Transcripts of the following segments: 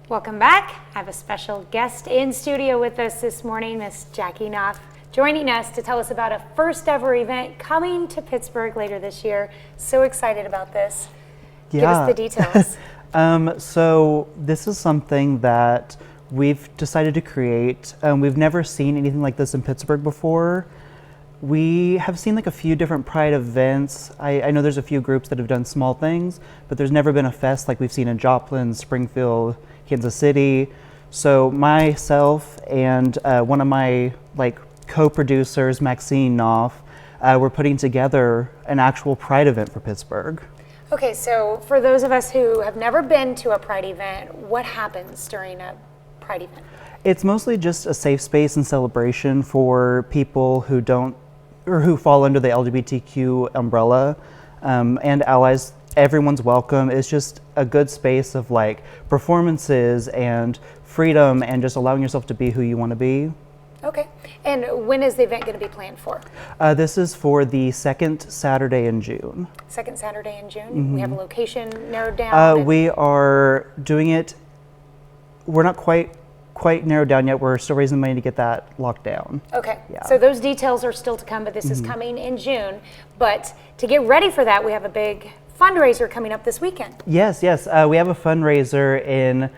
Welcome back. I have a special guest in studio with us this morning, Miss Jackie Knopf, joining us to tell us about a first ever event coming to Pittsburgh later this year. So excited about this. Yeah. Give us the details. So this is something that we've decided to create. We've never seen anything like this in Pittsburgh before. We have seen like a few different Pride events. I know there's a few groups that have done small things, but there's never been a fest like we've seen in Joplin, Springfield, Kansas City. So myself and one of my co-producers, Maxine Knopf, we're putting together an actual Pride event for Pittsburgh. Okay, so for those of us who have never been to a Pride event, what happens during a Pride event? It's mostly just a safe space and celebration for people who don't, or who fall under the LGBTQ umbrella, and allies. Everyone's welcome. It's just a good space of performances and freedom and just allowing yourself to be who you want to be. Okay, and when is the event going to be planned for? This is for the second Saturday in June. Second Saturday in June? Mm-hmm. We have a location narrowed down? We are doing it, we're not quite narrowed down yet. We're still raising money to get that locked down. Okay, Yeah. So those details are still to come, but this is coming in June. But to get ready for that, we have a big fundraiser coming up this weekend. Yes. We have a fundraiser in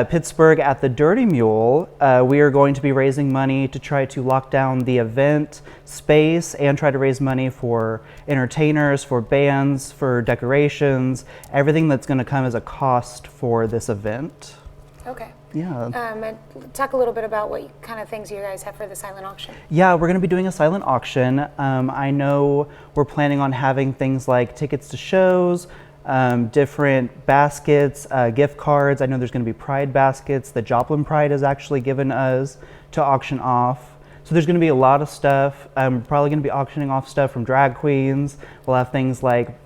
Pittsburgh at the Dirty Mule. We are going to be raising money to try to lock down the event space and try to raise money for entertainers, for bands, for decorations, everything that's going to come as a cost for this event. Okay. Yeah. And talk a little bit about what kind of things you guys have for the silent auction. Yeah, we're going to be doing a silent auction. I know we're planning on having things like tickets to shows, different baskets, gift cards. I know there's going to be Pride baskets that Joplin Pride has actually given us to auction off. So there's going to be a lot of stuff. I'm probably going to be auctioning off stuff from drag queens. We'll have things like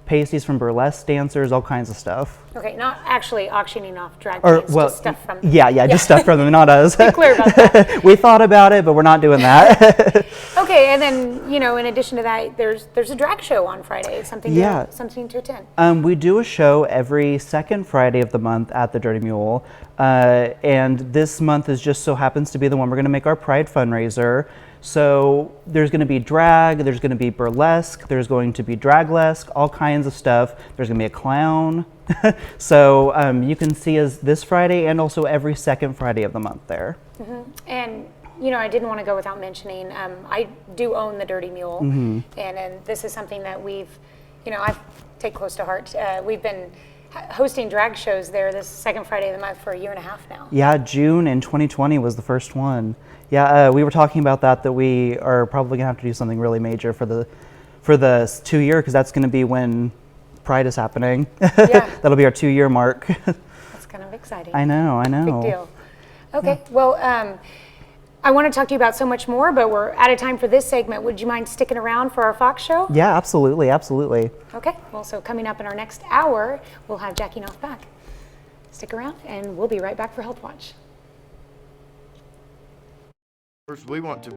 pasties from burlesque dancers, all kinds of stuff. Okay, not actually auctioning off drag queens, just stuff from them. Yeah, just stuff from them, not us. Be clear about that. We thought about it, but we're not doing that. Okay, and then, in addition to that, there's a drag show on Friday, something to attend. We do a show every second Friday of the month at the Dirty Mule, and this month is just so happens to be the one we're going to make our Pride fundraiser. So there's going to be drag, there's going to be burlesque, there's going to be draglesque, all kinds of stuff. There's going to be a clown. So you can see us this Friday and also every second Friday of the month there. Mm-hmm. And I didn't want to go without mentioning, I do own the Dirty Mule, and this is something that I take close to heart. We've been hosting drag shows there this second Friday of the month for a year and a half now. Yeah, June in 2020 was the first one. Yeah, we were talking about that we are probably gonna have to do something really major for the 2-year, because that's gonna be when Pride is happening. Yeah. That'll be our 2-year mark. That's kind of exciting. I know. Big deal. Okay, well, I want to talk to you about so much more, but we're out of time for this segment. Would you mind sticking around for our Fox show? Yeah, absolutely. Okay, well, so coming up in our next hour, we'll have Jackie Knopf back. Stick around, and we'll be right back for Health Watch. First, we want to